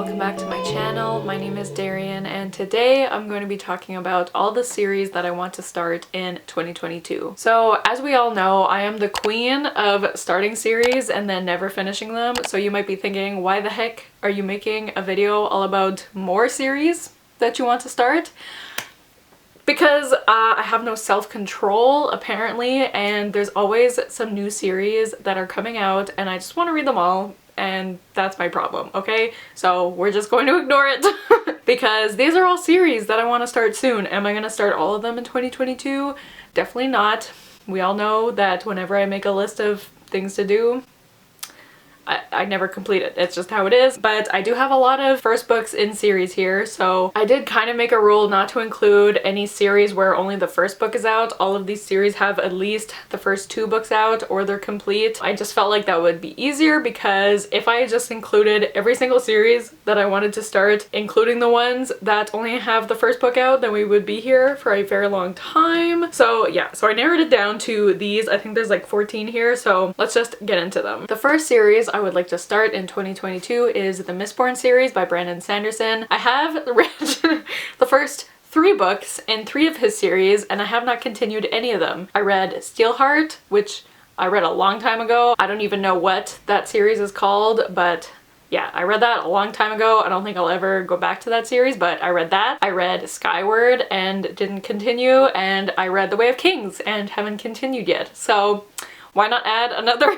welcome back to my channel. My name is Darian and today I'm going to be talking about all the series that I want to start in 2022. So as we all know, I am the queen of starting series and then never finishing them. So you might be thinking, why the heck are you making a video all about more series that you want to start? Because I have no self-control apparently, and there's always some new series that are coming out and I just want to read them all, and that's my problem, okay? So we're just going to ignore it because these are all series that I want to start soon. Am I going to start all of them in 2022? Definitely not. We all know that whenever I make a list of things to do, I never complete it. It's just how it is. But I do have a lot of first books in series here, so I did kind of make a rule not to include any series where only the first book is out. All of these series have at least the first 2 books out or they're complete. I just felt like that would be easier, because if I just included every single series that I wanted to start, including the ones that only have the first book out, then we would be here for a very long time. So yeah, so I narrowed it down to these. I think there's like 14 here, so let's just get into them. The first series I would like to start in 2022 is the Mistborn series by Brandon Sanderson. I have read the first 3 books in 3 of his series and I have not continued any of them. I read Steelheart, which I read a long time ago. I don't even know what that series is called, but yeah, I read that a long time ago. I don't think I'll ever go back to that series, but I read that. I read Skyward and didn't continue, and I read The Way of Kings and haven't continued yet. So why not add another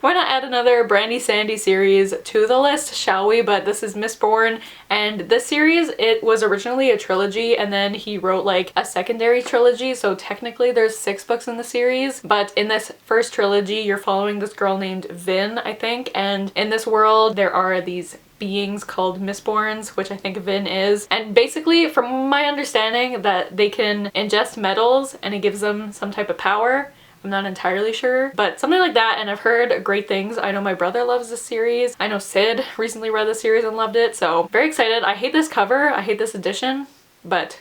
why not add another Brandy Sandy series to the list, shall we? But this is Mistborn, and this series, it was originally a trilogy and then he wrote like a secondary trilogy, so technically there's 6 books in the series. But in this first trilogy, you're following this girl named Vin, I think, and in this world there are these beings called Mistborns, which I think Vin is. And basically, from my understanding, that they can ingest metals and it gives them some type of power. I'm not entirely sure, but something like that, and I've heard great things. I know my brother loves this series. I know Sid recently read the series and loved it, so very excited. I hate this cover, I hate this edition, but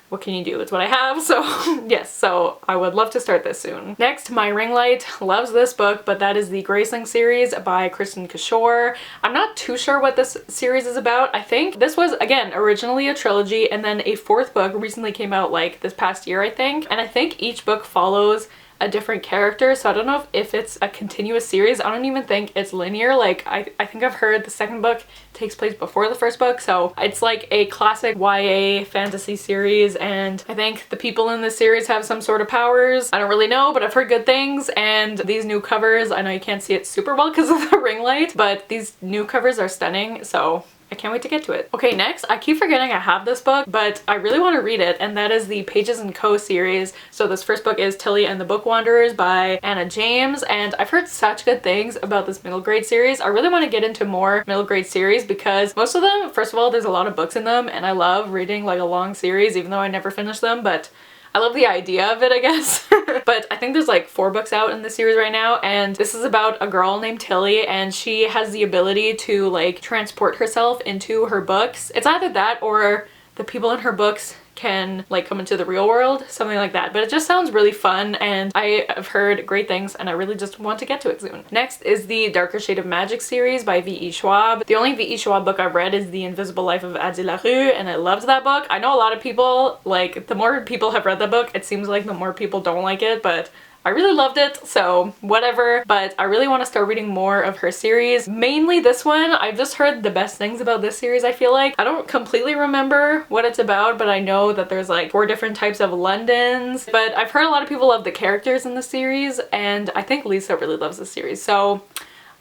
what can you do? It's what I have, so yes, so I would love to start this soon. Next, my ring light loves this book, but that is the Graceling series by Kristen Kishore. I'm not too sure what this series is about. I think this was, again, originally a trilogy, and then a 4th book recently came out like this past year, I think. And I think each book follows a different character, so I don't know if it's a continuous series. I don't even think it's linear. Like I think I've heard the 2nd book takes place before the 1st book, so it's like a classic YA fantasy series, and I think the people in this series have some sort of powers. I don't really know, but I've heard good things. And these new covers, I know you can't see it super well because of the ring light, but these new covers are stunning, so I can't wait to get to it. Okay, next, I keep forgetting I have this book, but I really want to read it, and that is the Pages & Co. series. So this first book is Tilly and the Book Wanderers by Anna James, and I've heard such good things about this middle grade series. I really want to get into more middle grade series because most of them, first of all, there's a lot of books in them, and I love reading like a long series, even though I never finish them, but I love the idea of it, I guess. But I think there's like 4 books out in the series right now, and this is about a girl named Tilly, and she has the ability to like transport herself into her books. It's either that or the people in her books can like come into the real world, something like that. But it just sounds really fun, and I have heard great things, and I really just want to get to it soon. Next is the Darker Shade of Magic series by V.E. Schwab. The only V.E. Schwab book I've read is The Invisible Life of Addie LaRue, and I loved that book. I know a lot of people, like, the more people have read the book, it seems like the more people don't like it, but I really loved it, so whatever. But I really want to start reading more of her series. Mainly this one. I've just heard the best things about this series, I feel like. I don't completely remember what it's about, but I know that there's like 4 different types of Londons. But I've heard a lot of people love the characters in the series, and I think Lisa really loves the series, so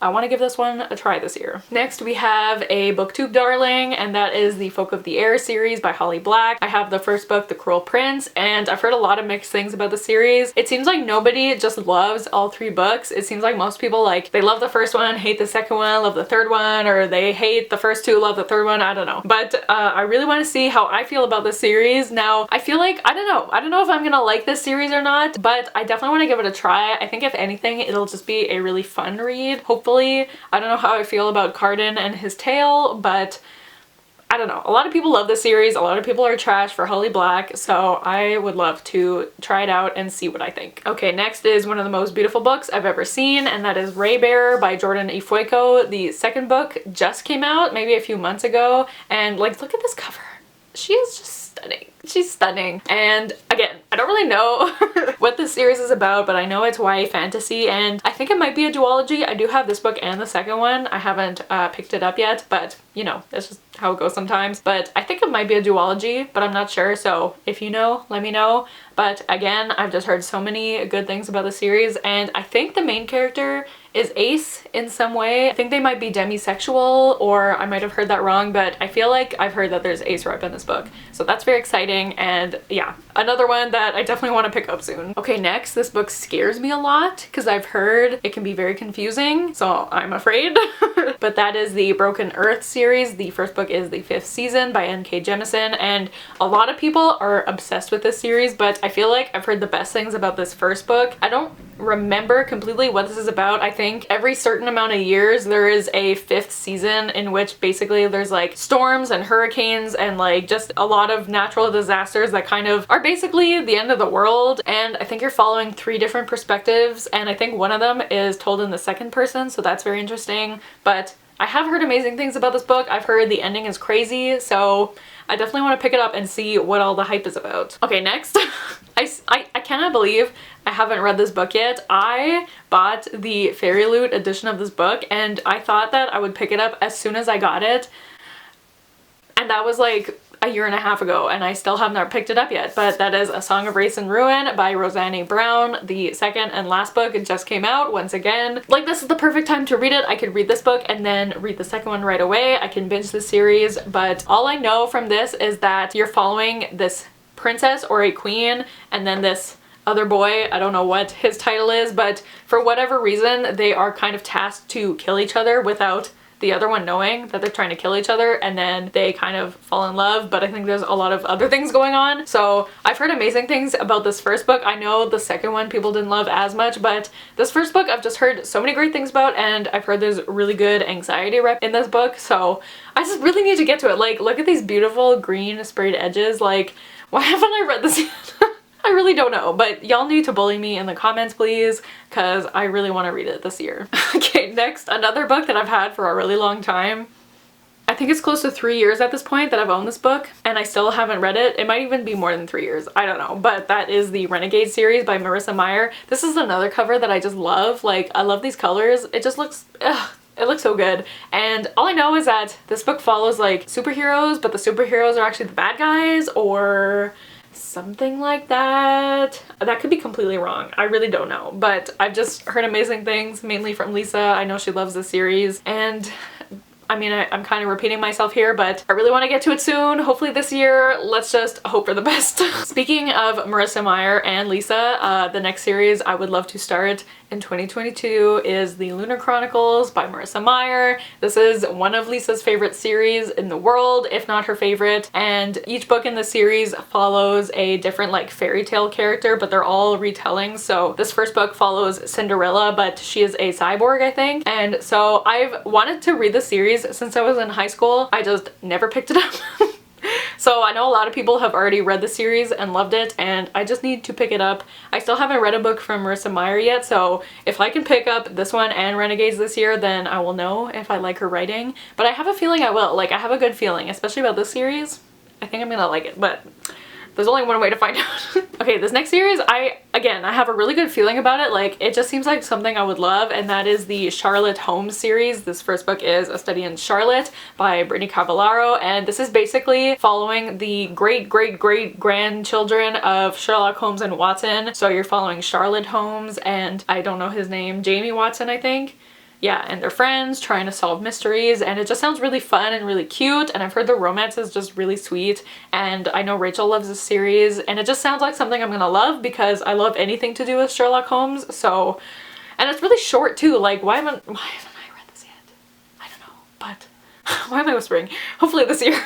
I want to give this one a try this year. Next, we have a booktube darling, and that is the Folk of the Air series by Holly Black. I have the first book, The Cruel Prince, and I've heard a lot of mixed things about the series. It seems like nobody just loves all 3 books. It seems like most people, like, they love the first one, hate the second one, love the third one, or they hate the first 2, love the third one. I don't know. But I really want to see how I feel about this series. Now, I feel like, I don't know if I'm gonna like this series or not, but I definitely want to give it a try. I think if anything, it'll just be a really fun read, hopefully. I don't know how I feel about Cardan and his tale, but I don't know, a lot of people love this series, a lot of people are trash for Holly Black, so I would love to try it out and see what I think. Okay, next is one of the most beautiful books I've ever seen, and that is Ray Bear by Jordan Ifueko. The second book just came out maybe a few months ago, and like, look at this cover. She is just stunning. She's stunning. And again, I don't really know what this series is about, but I know it's YA fantasy, and I think it might be a duology. I do have this book and the second one. I haven't picked it up yet, but you know, that's just how it goes sometimes. But I think it might be a duology, but I'm not sure. So if you know, let me know. But again, I've just heard so many good things about the series, and I think the main character is Ace in some way. I think they might be demisexual, or I might have heard that wrong, but I feel like I've heard that there's Ace rep in this book. So that's very exciting, and yeah, another one that I definitely want to pick up soon. Okay, next, this book scares me a lot because I've heard it can be very confusing, so I'm afraid. But that is the Broken Earth series. The first book is the 5th season by N.K. Jemisin, and a lot of people are obsessed with this series, but I feel like I've heard the best things about this first book. I don't remember completely what this is about. I think every certain amount of years there is a 5th season in which basically there's like storms and hurricanes and like just a lot of natural disasters that kind of are basically the end of the world, and I think you're following 3 different perspectives, and I think one of them is told in the second person, so that's very interesting. But I have heard amazing things about this book. I've heard the ending is crazy, so I definitely want to pick it up and see what all the hype is about. Okay, next. I cannot believe I haven't read this book yet. I bought the Fairy Loot edition of this book, and I thought that I would pick it up as soon as I got it. And that was like a year and a half ago, and I still have not picked it up yet. But that is A Song of Race and Ruin by Roseanne Brown. The second and last book, it just came out once again. Like, this is the perfect time to read it. I could read this book and then read the second one right away. I can binge the series, but all I know from this is that you're following this princess or a queen, and then this other boy, I don't know what his title is, but for whatever reason they are kind of tasked to kill each other without the other one knowing that they're trying to kill each other, and then they kind of fall in love. But I think there's a lot of other things going on. So I've heard amazing things about this first book. I know the second one people didn't love as much, but this first book I've just heard so many great things about, and I've heard there's really good anxiety rep in this book, so I just really need to get to it. Like, look at these beautiful green sprayed edges. Like, why haven't I read this yet? I really don't know, but y'all need to bully me in the comments, please, because I really want to read it this year. Okay, next, another book that I've had for a really long time. I think it's close to 3 years at this point that I've owned this book, and I still haven't read it. It might even be more than 3 years. I don't know, but that is the Renegade series by Marissa Meyer. This is another cover that I just love. Like, I love these colors. It just looks, it looks so good. And all I know is that this book follows like superheroes, but the superheroes are actually the bad guys, or something like that. That could be completely wrong. I really don't know, but I've just heard amazing things, mainly from Lisa. I know she loves this series, and I mean, I'm kind of repeating myself here, but I really want to get to it soon. Hopefully this year. Let's just hope for the best. Speaking of Marissa Meyer and Lisa, the next series I would love to start in 2022 is the Lunar Chronicles by Marissa Meyer. This is one of Lisa's favorite series in the world, if not her favorite, and each book in the series follows a different like fairy tale character, but they're all retellings. So this first book follows Cinderella, but she is a cyborg, I think. And so I've wanted to read the series since I was in high school. I just never picked it up. So I know a lot of people have already read the series and loved it, and I just need to pick it up. I still haven't read a book from Marissa Meyer yet, so if I can pick up this one and Renegades this year, then I will know if I like her writing. But I have a feeling I will. Like, I have a good feeling, especially about this series. I think I'm gonna like it, but there's only one way to find out. Okay, this next series, I have a really good feeling about it. Like, it just seems like something I would love, and that is the Charlotte Holmes series. This first book is A Study in Charlotte by Brittany Cavallaro, and this is basically following the great-great-great-grandchildren of Sherlock Holmes and Watson. So you're following Charlotte Holmes and, I don't know his name, Jamie Watson, I think. Yeah, and they're friends trying to solve mysteries, and it just sounds really fun and really cute, and I've heard the romance is just really sweet, and I know Rachel loves this series, and it just sounds like something I'm gonna love because I love anything to do with Sherlock Holmes. So, and it's really short too. Like, why haven't I read this yet? I don't know, but Why am I whispering? Hopefully this year.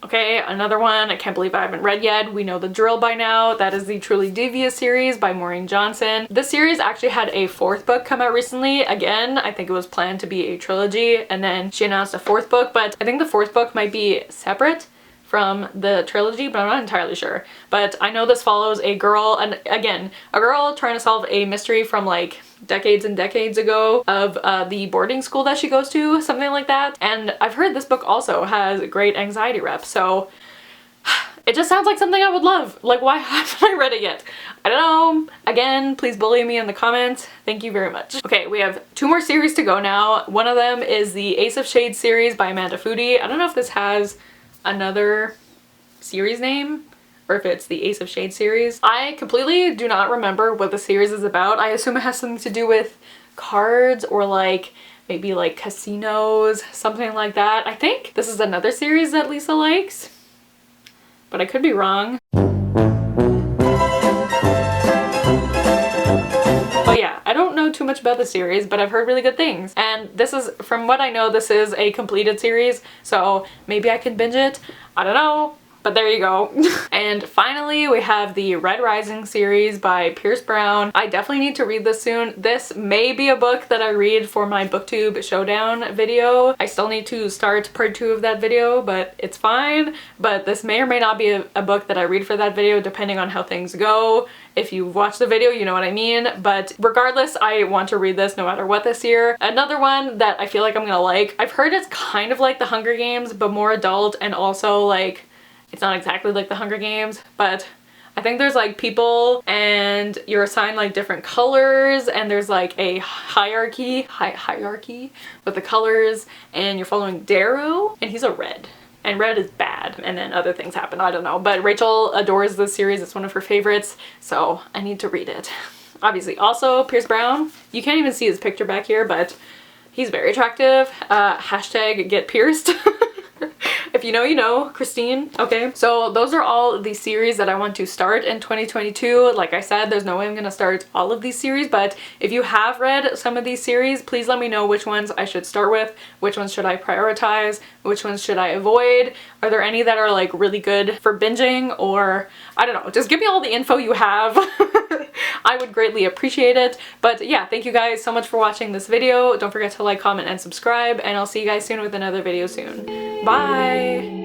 Okay, another one I can't believe I haven't read yet. We know the drill by now. That is the Truly Devious series by Maureen Johnson. This series actually had a 4th book come out recently. Again, I think it was planned to be a trilogy, and then she announced a 4th book, but I think the 4th book might be separate from the trilogy, but I'm not entirely sure. But I know this follows a girl, and again, a girl trying to solve a mystery from like decades and decades ago of the boarding school that she goes to, something like that. And I've heard this book also has great anxiety rep, so it just sounds like something I would love. Like, why haven't I read it yet? I don't know. Again, please bully me in the comments. Thank you very much. Okay, we have 2 more series to go now. One of them is the Ace of Shades series by Amanda Foody. I don't know if this has another series name or if it's the Ace of Shades series. I completely do not remember what the series is about. I assume it has something to do with cards or like maybe like casinos, something like that. I think this is another series that Lisa likes, but I could be wrong. But yeah, I don't know too much about the series, but I've heard really good things. And this is, from what I know, this is a completed series, so maybe I can binge it. I don't know. But there you go. And finally, we have the Red Rising series by Pierce Brown. I definitely need to read this soon. This may be a book that I read for my booktube showdown video. I still need to start part 2 of that video, but it's fine. But this may or may not be a book that I read for that video, depending on how things go. If you watch the video, you know what I mean. But regardless, I want to read this no matter what this year. Another one that I feel like I'm gonna like. I've heard it's kind of like The Hunger Games, but more adult, and also like, it's not exactly like The Hunger Games, but I think there's like people and you're assigned like different colors, and there's like a hierarchy with the colors, and you're following Darrow, and he's a red. And red is bad, and then other things happen, I don't know. But Rachel adores this series, it's one of her favorites, so I need to read it. Obviously, also Pierce Brown. You can't even see his picture back here, but he's very attractive. Hashtag get pierced. If you know, you know. Christine. Okay, so those are all the series that I want to start in 2022. Like I said, there's no way I'm gonna start all of these series, but if you have read some of these series, please let me know which ones I should start with, which ones should I prioritize, which ones should I avoid. Are there any that are like really good for binging, or I don't know, just give me all the info you have. I would greatly appreciate it. But yeah, thank you guys so much for watching this video. Don't forget to like, comment, and subscribe, and I'll see you guys soon with another video soon. Bye!